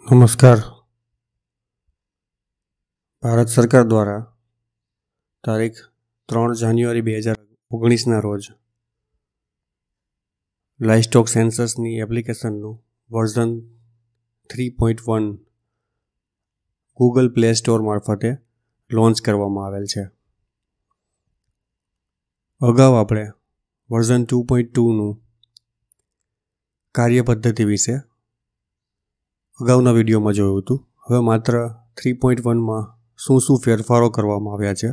નમસ્કાર. ભારત સરકાર દ્વારા તારીખ 3 જાન્યુઆરી 2019ના રોજ લાઇવસ્ટોક સેન્સસની એપ્લિકેશનનું વર્ઝન 3.1 ગૂગલ પ્લે સ્ટોર મારફતે લોન્ચ કરવામાં આવેલ છે. અગાઉ આપણે વર્ઝન 2.2નું કાર્યપદ્ધતિ વિશે અગાઉના વિડીયોમાં જોયું હતું. હવે માત્ર 3.1માં શું ફેરફારો કરવામાં આવ્યા છે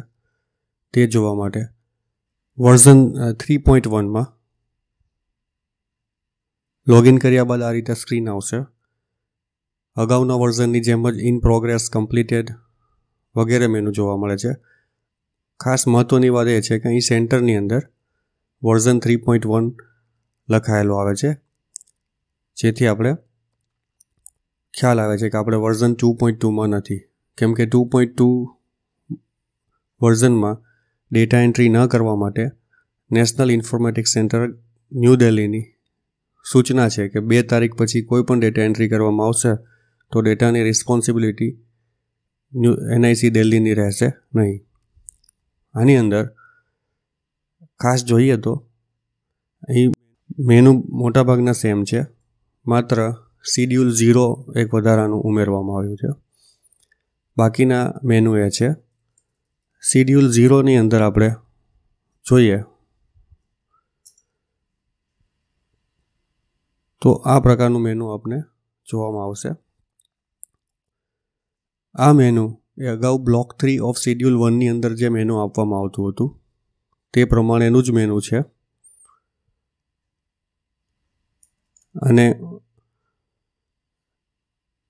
તે જોવા માટે વર્ઝન 3.1માં લોગિન કર્યા બાદ આ રીતે સ્ક્રીન આવશે. અગાઉના વર્ઝનની જેમ જ ઇન પ્રોગ્રેસ, કમ્પ્લીટેડ વગેરે મેનુ જોવા મળે છે. ખાસ મહત્ત્વની વાત એ છે કે અહીં સેન્ટરની અંદર વર્ઝન 3.1 લખાયેલો આવે છે, જેથી આપણે ખ્યાલ આવે છે કે આપણે વર્ઝન 2.2માં નથી. કેમ કે 2.2 વર્ઝનમાં ડેટા એન્ટ્રી ન કરવા માટે નેશનલ ઇન્ફોર્મેટિક્સ સેન્ટર ન્યૂ દિલ્હીની સૂચના છે કે 2 તારીખ પછી કોઈ પણ ડેટા એન્ટ્રી કરવામાં આવશે તો ડેટાની રિસ્પોન્સિબિલિટી NIC દિલ્હીની રહેશે નહીં. આની અંદર ખાસ જોઈએ તો અહીં મેનુ મોટાભાગના સેમ છે, માત્ર શિડ્યુલ 0 એક વધારાનું ઉમેરવામાં આવ્યું છે. બાકીના મેનુ એ છે. શિડ્યુલ 0ની અંદર આપણે જોઈએ તો આ પ્રકારનું મેનુ આપણે જોવામાં આવશે. આ મેનુ એ અગાઉ બ્લોક 3 ઓફ શિડ્યુલ 1ની અંદર જે મેનુ આપવામાં આવતું હતું તે પ્રમાણેનું જ મેનુ છે, અને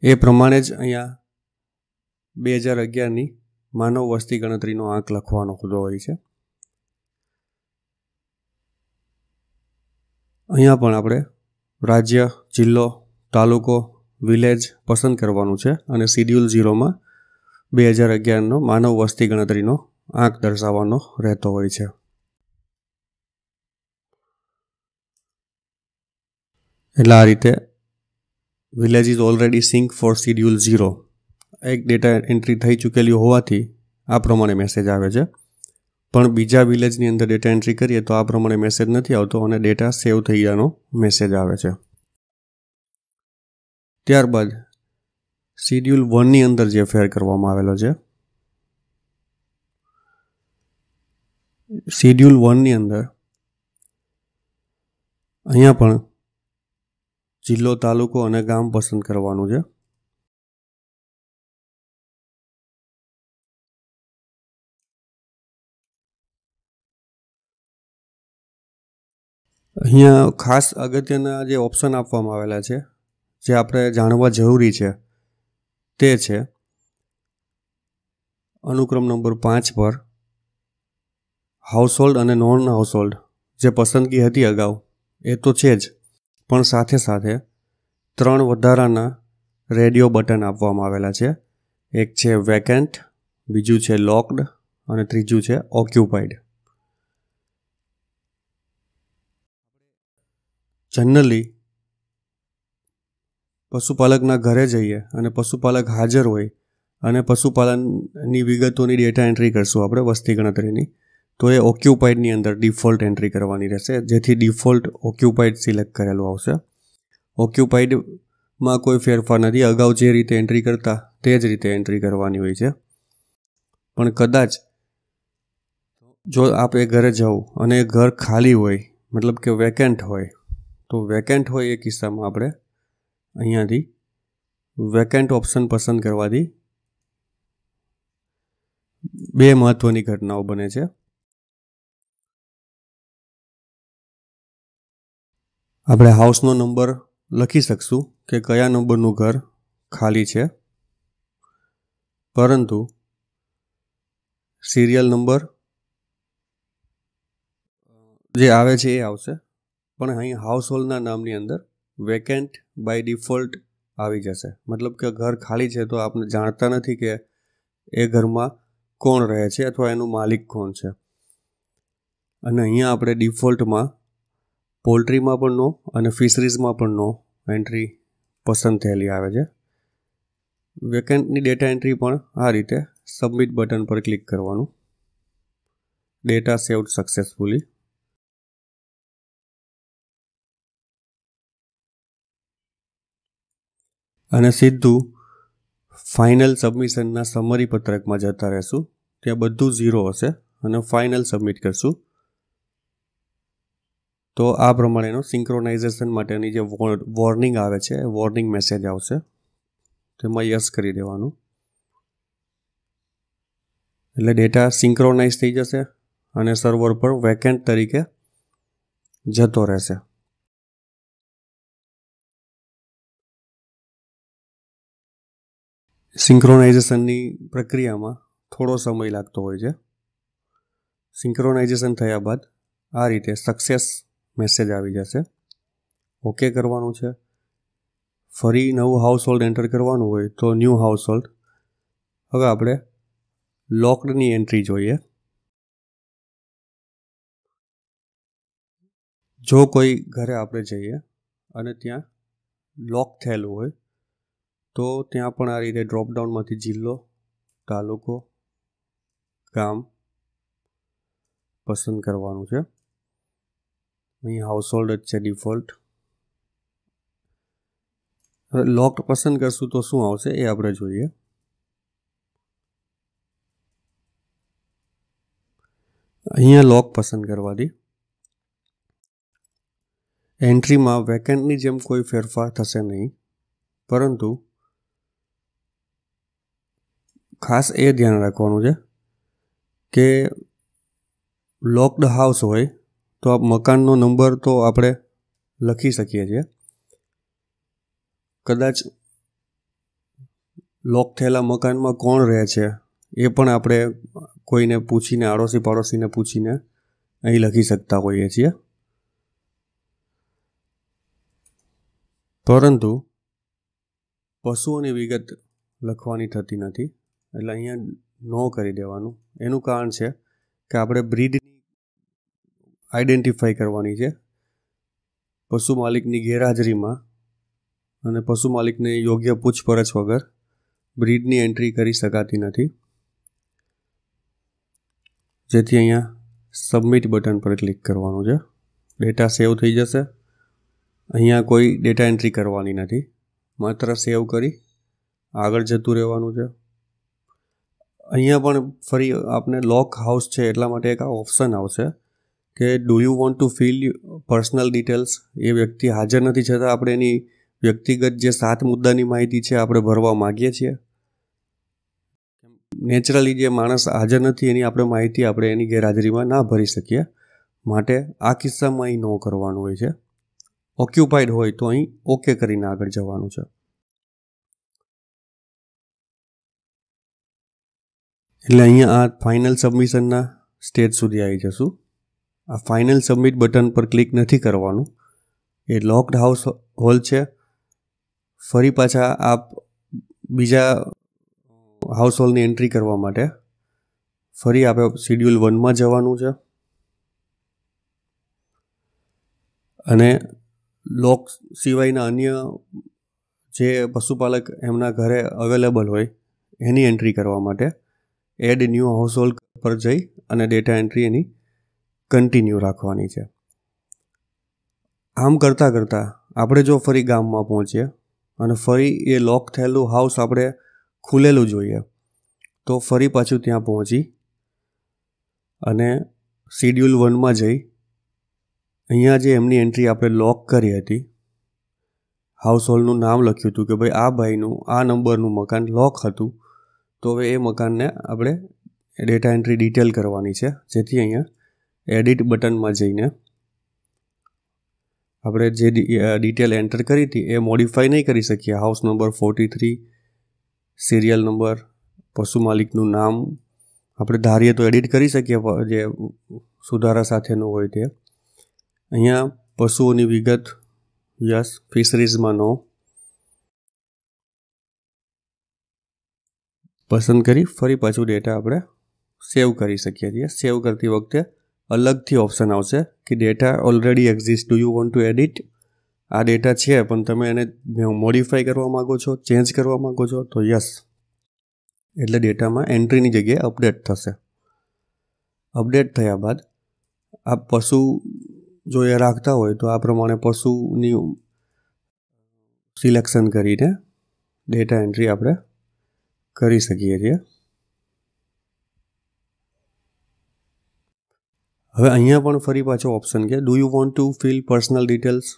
એ પ્રમાણે જ અહીંયા 2011ની માનવ વસ્તી ગણતરીનો આંક લખવાનો હોતો હોય છે. અહીંયા પણ આપણે રાજ્ય, જિલ્લો, તાલુકો, વિલેજ પસંદ કરવાનું છે અને શિડ્યુલ 0માં 2011નો માનવ વસ્તી ગણતરીનો આંક દર્શાવવાનો રહેતો હોય છે. એટલે આ રીતે village is already sync for schedule 0 એક ડેટા એન્ટ્રી થઈ ચૂકેલી હોવાથી આ પ્રમાણે મેસેજ આવે છે. પણ બીજા વિલેજની અંદર ડેટા એન્ટ્રી કરીએ તો આ પ્રમાણે મેસેજ નથી આવતો અને ડેટા સેવ થઈ ગયાનો મેસેજ આવે છે. ત્યારબાદ શિડ્યુલ 1ની અંદર જે ફેર કરવામાં આવેલો છે, શિડ્યુલ 1ની અંદર અહીંયા પણ જિલ્લો, તાલુકો અને ગામ પસંદ કરવાનું છે. અહીંયા ખાસ અગત્યના જે ઓપ્શન આપવામાં આવેલા છે જે આપણે જાણવા જરૂરી છે તે છે અનુક્રમ નંબર 5 પર હાઉસહોલ્ડ અને નોન હાઉસહોલ્ડ જે પસંદગી હતી અગાઉ એ તો છે જ, પણ સાથે સાથે 3 વધારાના રેડિયો બટન આપવામાં આવેલા છે. એક છે વેકેન્ટ, બીજું છે લોકડ અને ત્રીજું છે ઓક્યુપાઈડ. જનરલી પશુપાલકના ઘરે જઈએ અને પશુપાલક હાજર હોય અને પશુપાલનની વિગતોની ડેટા એન્ટ્રી કરશું આપણે વસ્તી ગણતરીની, તો એ ઓક્યુપાઈડની અંદર ડિફોલ્ટ એન્ટ્રી કરવાની રહેશે, જેથી ડિફોલ્ટ ઓક્યુપાઈડ સિલેક્ટ કરેલું આવશે. ઓક્યુપાઈડમાં કોઈ ફેરફાર નથી, અગાઉ જે રીતે એન્ટ્રી કરતા તે જ રીતે એન્ટ્રી કરવાની હોય છે. પણ કદાચ જો આપ એ ઘરે જાઓ અને એ ઘર ખાલી હોય, મતલબ કે વેકેન્ટ હોય, તો વેકેન્ટ હોય એ કિસ્સામાં આપણે અહીંયાથી વેકેન્ટ ઓપ્શન પસંદ કરવાથી 2 મહત્વની ઘટનાઓ બને છે. આપણે હાઉસનો નંબર લખી શકશું કે કયા નંબરનું ઘર ખાલી છે, પરંતુ સિરિયલ નંબર જે આવે છે એ આવશે. પણ અહીં હાઉસહોલ્ડના નામની અંદર વેકેન્ટ બાય ડિફોલ્ટ આવી જશે. મતલબ કે ઘર ખાલી છે તો આપણે જાણતા નથી કે એ ઘરમાં કોણ રહે છે અથવા એનું માલિક કોણ છે. અને અહીંયા આપણે ડિફોલ્ટમાં પોલ્ટ્રીમાં પણ નો અને ફિશરીઝમાં પણ નો એન્ટ્રી પસંદ થયેલી આવે છે. વેકેન્ટની ડેટા એન્ટ્રી પણ આ રીતે સબમિટ બટન પર ક્લિક કરવાનું. Data saved successfully. અને સીધું ફાઇનલ સબમિશનના સમરી પત્રકમાં જતા રહેશું. ત્યાં બધું 0 હશે અને ફાઇનલ સબમિટ કરશું. તો આ પ્રમાણેનો સિંક્રોનાઇઝેશન માટેની જે વોર્નિંગ આવે છે એ વોર્નિંગ મેસેજ આવશે. તેમાં યસ કરી દેવાનું. એટલે ડેટા સિંક્રોનાઇઝ થઈ જશે અને સર્વર પર વેકેન્ટ તરીકે જતો રહેશે. સિંક્રોનાઇઝેશનની પ્રક્રિયામાં થોડો સમય લાગતો હોય છે. સિંક્રોનાઇઝેશન થયા બાદ આ રીતે સક્સેસ મેસેજ આવી જશે. ઓકે કરવાનું છે. ફરી નવું હાઉસહોલ્ડ એન્ટર કરવાનું હોય તો ન્યૂ હાઉસહોલ્ડ. હવે આપણે લોકડની એન્ટ્રી જોઈએ. જો કોઈ ઘરે આપણે જઈએ અને ત્યાં લોક થયેલું હોય તો ત્યાં પણ આ રીતે ડ્રોપડાઉનમાંથી જિલ્લો, તાલુકો, ગામ પસંદ કરવાનું છે. અહીં હાઉસહોલ્ડ જ છે ડિફોલ્ટ. લોક પસંદ કરશું તો શું આવશે એ આપણે જોઈએ. અહીંયા લોક પસંદ કરવાથી એન્ટ્રીમાં વેકેન્ટની જેમ કોઈ ફેરફાર થશે નહીં, પરંતુ ખાસ એ ધ્યાન રાખવાનું છે કે લોકડ હાઉસ હોય તો આ મકાનનો નંબર તો આપણે લખી શકીએ છીએ. કદાચ લોક થયેલા મકાનમાં કોણ રહે છે એ પણ આપણે કોઈને પૂછીને, આડોશી પાડોશીને પૂછીને અહીં લખી શકતા હોઈએ છીએ. પરંતુ પશુઓની વિગત લખવાની થતી નથી, એટલે અહીંયા નો કરી દેવાનું. એનું કારણ છે કે આપણે બ્રીડની આઈડેન્ટિફાઈ કરવાની છે. પશુ માલિકની ગેરહાજરીમાં અને પશુ માલિકને યોગ્ય પૂછપરછ વગર બ્રીડની એન્ટ્રી કરી શકાતી નથી. જેથી અહીંયા સબમિટ બટન પર ક્લિક કરવાનું છે. ડેટા સેવ થઈ જશે. અહીંયા કોઈ ડેટા એન્ટ્રી કરવાની નથી, માત્ર સેવ કરી આગળ જતું રહેવાનું છે. અહીંયા પણ ફરી આપણે લોક હાઉસ છે એટલા માટે એક ઓપ્શન આવશે કે do you want to fill personal details. એ વ્યક્તિ હાજર નથી છતાં આપણે એની વ્યક્તિગત જે 7 મુદ્દાની માહિતી છે આપણે ભરવા માગીએ છીએ. નેચરલી જે માણસ હાજર નથી એની આપણે માહિતી આપણે એની ગેરહાજરીમાં ના ભરી શકીએ. માટે આ કિસ્સામાં અહીં નો કરવાનું હોય છે. ઓક્યુપાઈડ હોય તો અહીં ઓકે કરીને આગળ જવાનું છે. એટલે અહીંયા આ ફાઇનલ સબમિશનના સ્ટેજ સુધી આવી જશું. આ ફાઇનલ સબમિટ બટન પર ક્લિક નથી કરવાનું. એ લોકડ હાઉસ હોલ છે. ફરી પાછા આપ બીજા હાઉસહોલ્ડની એન્ટ્રી કરવા માટે ફરી આપણે શિડ્યુલ 1માં જવાનું છે. અને લોક સિવાયના અન્ય જે પશુપાલક એમના ઘરે અવેલેબલ હોય એની એન્ટ્રી કરવા માટે એડ ન્યૂ હાઉસહોલ્ડ પર જઈ અને ડેટા એન્ટ્રી એની કન્ટિન્યુ રાખવાની છે. આમ કરતાં કરતાં આપણે જો ફરી ગામમાં પહોંચીએ અને ફરી એ લોક થયેલું હાઉસ આપણે ખુલેલું જોઈએ તો ફરી પાછું ત્યાં પહોંચી અને શિડ્યુલ 1માં જઈ અહીંયા જે એમની એન્ટ્રી આપણે લોક કરી હતી, હાઉસહોલ્ડનું નામ લખ્યું હતું કે ભાઈ આ ભાઈનું આ નંબરનું મકાન લોક હતું, તો હવે એ મકાનને આપણે ડેટા એન્ટ્રી ડિટેલ કરવાની છે. જેથી અહીંયા એડિટ બટનમાં જઈને આપણે જે ડિટેલ એન્ટર કરી હતી એ મોડિફાઈ નહીં કરી શકીએ. હાઉસ નંબર 43, સિરિયલ નંબર, પશુ માલિકનું નામ આપણે ધારીએ તો એડિટ કરી શકીએ જે સુધારા સાથેનું હોય તે. અહીંયા પશુઓની વિગત યસ, ફિશરીઝમાં નો પસંદ કરી ફરી પાછું ડેટા આપણે સેવ કરી શકીએ છીએ. સેવ કરતી વખતે અલગથી ઓપ્શન આવશે કે data already exist, do you want two edit. આ ડેટા છે પણ તમે એને મોડિફાઈ કરવા માગો છો, ચેન્જ કરવા માગો છો તો યસ, એટલે ડેટામાં એન્ટ્રીની જગ્યાએ અપડેટ થશે. અપડેટ થયા બાદ આ પશુ જો એ રાખતા હોય તો આ પ્રમાણે પશુની સિલેક્શન કરીને ડેટા એન્ટ્રી આપણે કરી શકીએ છીએ. હવે અહીંયા પણ ફરી પાછો ઓપ્શન કે do you want to fill personal details.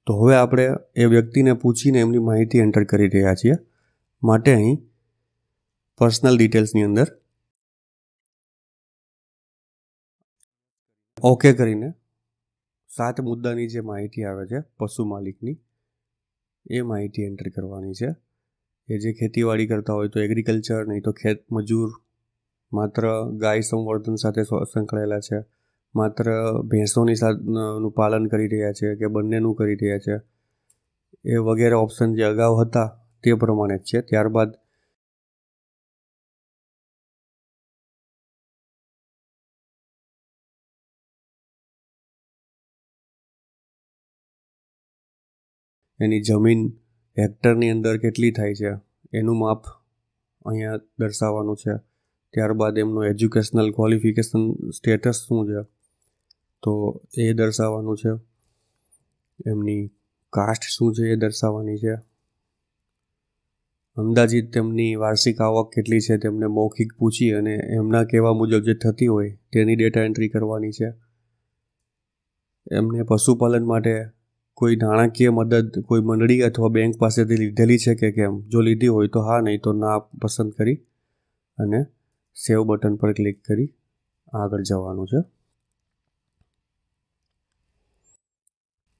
તો હવે આપણે એ વ્યક્તિને પૂછીને એમની માહિતી એન્ટર કરી રહ્યા છીએ. માટે અહીં પર્સનલ ડિટેલ્સની અંદર ઓકે કરીને 7 મુદ્દાની જે માહિતી આવે છે પશુ માલિકની, એ માહિતી એન્ટર કરવાની છે. એ જે ખેતીવાડી કરતા હોય તો એગ્રીકલ્ચર, નહીં તો ખેત મજૂર, માત્ર ગાય સંવર્ધન સાથે સંકળાયેલા છે, માત્ર ભેંસોની નું પાલન કરી રહ્યા છે કે બંનેનું કરી રહ્યા છે, એ વગેરે ઓપ્શન જે અગાઉ હતા તે પ્રમાણે જ છે. ત્યારબાદ એની જમીન હેક્ટરની અંદર કેટલી થાય છે એનું માપ અહીંયા દર્શાવવાનું છે. ત્યારબાદ એમનું એજ્યુકેશનલ ક્વોલિફિકેશન સ્ટેટસ શું છે તો એ દર્શાવવાનું છે. એમની કાસ્ટ શું છે એ દર્શાવવાની છે. અંદાજિત તેમની વાર્ષિક આવક કેટલી છે તેમને મૌખિક પૂછી અને એમના કહેવા મુજબ જે થતી હોય તેની ડેટા એન્ટ્રી કરવાની છે. એમને પશુપાલન માટે કોઈ નાણાકીય મદદ કોઈ મંડળી અથવા બેંક પાસેથી લીધેલી છે કે કેમ, જો લીધી હોય તો હા, નહીં તો ના પસંદ કરી અને સેવ બટન પર ક્લિક કરી આગળ જવાનું છે.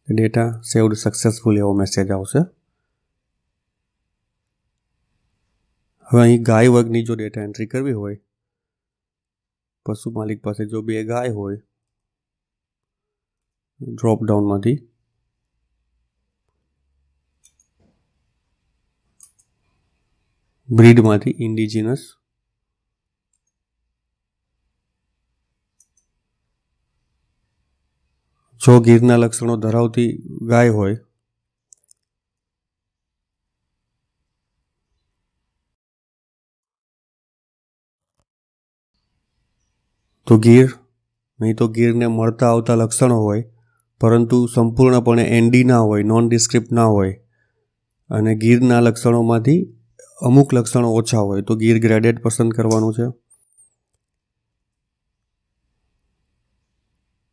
ડેટા સેવડ સક્સેસફુલ એવો મેસેજ આવશે. હવે અહીં ગાય વર્ગની જો ડેટા એન્ટ્રી કરવી હોય, પશુ માલિક પાસે જો 2 ગાય હોય, ડ્રોપ ડાઉનમાંથી બ્રીડમાંથી ઇન્ડિજિનસ, જો ગીરના લક્ષણો ધરાવતી ગાય હોય તો ગીર, નહીં તો ગીરને મળતા આવતા લક્ષણો હોય પરંતુ સંપૂર્ણપણે એનડી ના હોય, નોન ડિસ્ક્રિપ્ટ ના હોય, અને ગીરના લક્ષણોમાંથી અમુક લક્ષણો ઓછા હોય તો ગીર ગ્રેડેડ પસંદ કરવાનું છે.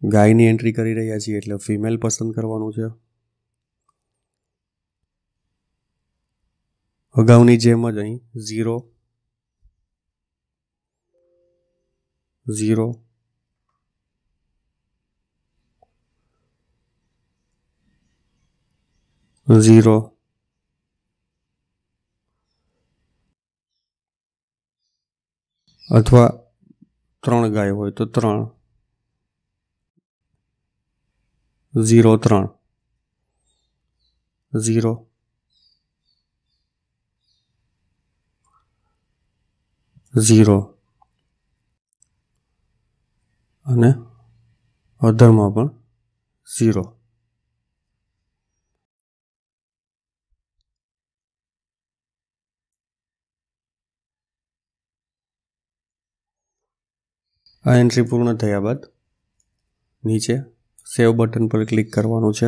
ગાયની એન્ટ્રી કરી રહ્યા છીએ એટલે ફિમેલ પસંદ કરવાનું છે. અગાઉની જેમ જ અહીં 0 0 0 અથવા 3 ગાય હોય તો 3 0 3 0 0 અને અધરમાં પણ 0. આ એન્ટ્રી પૂર્ણ થયા બાદ નીચે સેવ બટન પર ક્લિક કરવાનું છે.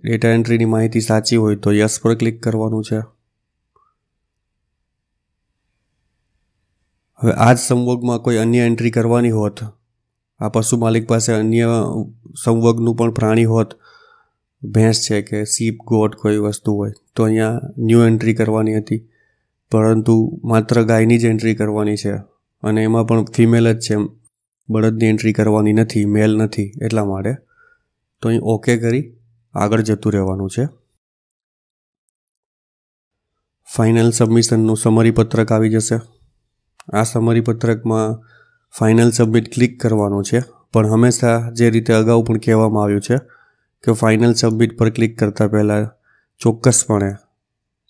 ડેટા એન્ટ્રીની માહિતી સાચી હોય તો યસ પર ક્લિક કરવાનું છે. હવે આ જ સંવર્ગમાં કોઈ અન્ય એન્ટ્રી કરવાની હોત, આ પશુ માલિક પાસે અન્ય સંવર્ગનું પણ પ્રાણી હોત, ભેંસ છે કે સીપ, ગોટ કોઈ વસ્તુ હોય તો અહીંયા ન્યૂ એન્ટ્રી કરવાની હતી, પરંતુ માત્ર ગાયની જ એન્ટ્રી કરવાની છે અને એમાં પણ ફિમેલ જ છે, બળદની એન્ટ્રી કરવાની નથી, મેલ નથી, એટલા માટે તો અહીં ઓકે કરી આગળ જતું રહેવાનું છે. ફાઇનલ સબમિશનનું સમરી પત્રક આવી જશે. આ સમરી પત્રકમાં ફાઇનલ સબમિટ ક્લિક કરવાનું છે, પણ હંમેશા જે રીતે અગાઉ પણ કહેવામાં આવ્યું છે કે ફાઇનલ સબમિટ પર ક્લિક કરતાં પહેલાં ચોક્કસપણે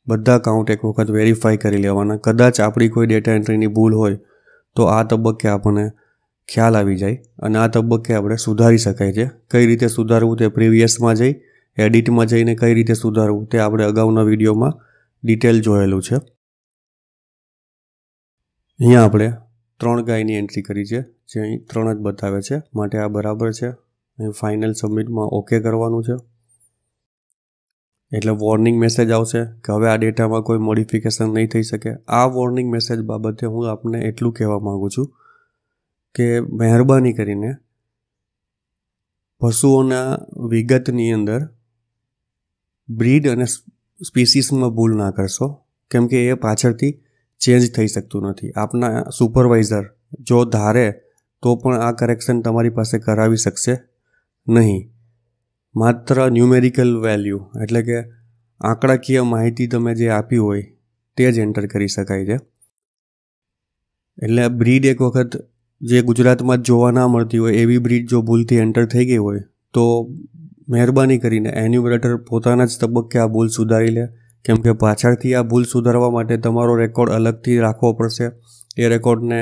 બધા કાઉન્ટ એક વખત વેરીફાઈ કરી લેવાના. કદાચ આપણી કોઈ ડેટા એન્ટ્રીની ભૂલ હોય તો આ તબક્કે આપણને ખ્યાલ આવી જાય અને આ તબક્કે આપણે સુધારી શકાય છે. કઈ રીતે સુધારવું તે પ્રીવિયસમાં જઈ એડિટમાં જઈને કઈ રીતે સુધારવું તે આપણે અગાઉના વિડીયોમાં ડિટેલ જોયેલું છે. અહીંયા આપણે 3 ગાયની એન્ટ્રી કરી છે, જે અહીં 3 જ બતાવે છે, માટે આ બરાબર છે. અહીં ફાઇનલ સબમિટમાં ઓકે કરવાનું છે. એટલે વોર્નિંગ મેસેજ આવશે કે હવે આ ડેટામાં કોઈ મોડિફિકેશન નહીં થઈ શકે. આ વોર્નિંગ મેસેજ બાબતે હું આપને એટલું કહેવા માગું છું કે મહેરબાની કરીને પશુઓના વિગતની અંદર બ્રીડ અને સ્પીસીસમાં ભૂલ ના કરશો, કેમ કે એ પાછળથી ચેન્જ થઈ શકતું નથી. આપના સુપરવાઇઝર જો ધારે તો પણ આ કરેક્શન તમારી પાસે કરાવી શકશે નહીં. માત્ર ન્યુમેરિકલ વેલ્યુ એટલે કે આંકડાકીય માહિતી તમે જે આપી હોય તે જ એન્ટર કરી શકાય છે. એટલે બ્રીડ એક વખત જે ગુજરાતમાં જ જોવા ના મળતી હોય એવી બ્રીડ જો ભૂલથી એન્ટર થઈ ગઈ હોય તો મહેરબાની કરીને એન્યુમરેટર પોતાના જ તબક્કે આ ભૂલ સુધારી લે, કેમ કે પાછળથી આ ભૂલ સુધારવા માટે તમારો રેકોર્ડ અલગથી રાખવો પડશે. એ રેકોર્ડને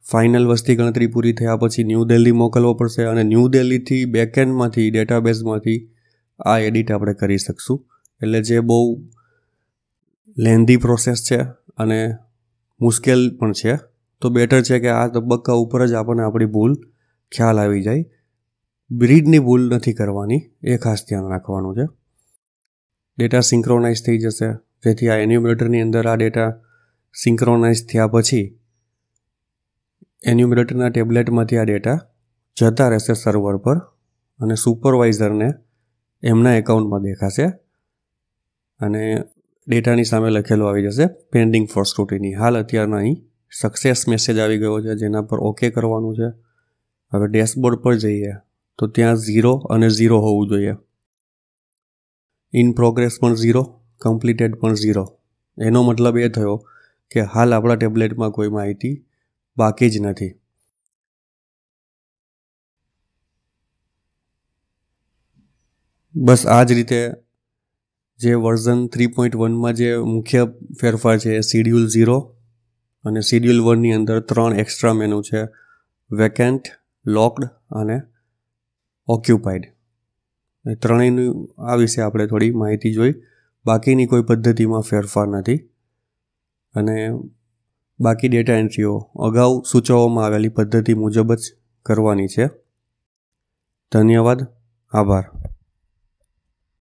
ફાઇનલ વસ્તી ગણતરી પૂરી થયા પછી ન્યૂ દિલ્હી મોકલવો પડશે અને ન્યૂ દિલ્હીથી બેકએન્ડમાંથી ડેટાબેઝમાંથી આ એડિટ આપણે કરી શકશું. એટલે જે બહુ લેન્ધી પ્રોસેસ છે અને મુશ્કેલ પણ છે, તો બેટર છે કે આ તબક્કા ઉપર જ આપણને આપણી ભૂલ ખ્યાલ આવી જાય. બ્રીડની ભૂલ નથી કરવાની, એ ખાસ ધ્યાન રાખવાનું છે. ડેટા સિંક્રોનાઇઝ થઈ જશે, જેથી આ એન્યુમરેટરની અંદર આ ડેટા સિંક્રોનાઇઝ થયા પછી એન્યુમરેટરના ટેબ્લેટમાંથી આ ડેટા જતા રહેશે સર્વર પર અને સુપરવાઇઝરને એમના એકાઉન્ટમાં દેખાશે અને ડેટાની સામે લખેલું આવી જશે પેન્ડિંગ ફોર સ્ક્રુટિની. હાલ અત્યારના અહીં સક્સેસ મેસેજ આવી ગયો છે, જેના પર ઓકે કરવાનું છે. હવે ડેશબોર્ડ પર જઈએ તો ત્યાં 0 અને 0 હોવું જોઈએ. ઇન પ્રોગ્રેસ પણ 0, કમ્પ્લીટેડ પણ 0. એનો મતલબ એ થયો કે હાલ આપણા ટેબ્લેટમાં કોઈ માહિતી બાકી જ નથી. બસ આ જ રીતે જે વર્ઝન 3.1માં જે મુખ્ય ફેરફાર છે એ શિડ્યુલ 0 અને શિડ્યુલ 1ની અંદર 3 એક્સ્ટ્રા મેનુ છે, વેકેન્ટ, લોકડ અને ઓક્યુપાઈડ. એ ત્રણેયનું આ વિશે આપણે થોડી માહિતી જોઈ. બાકીની કોઈ પદ્ધતિમાં ફેરફાર નથી અને બાકી ડેટા એન્ટ્રીઓ અગાઉ સૂચવવામાં આવેલી પદ્ધતિ મુજબ જ કરવાની છે. ધન્યવાદ, આભાર.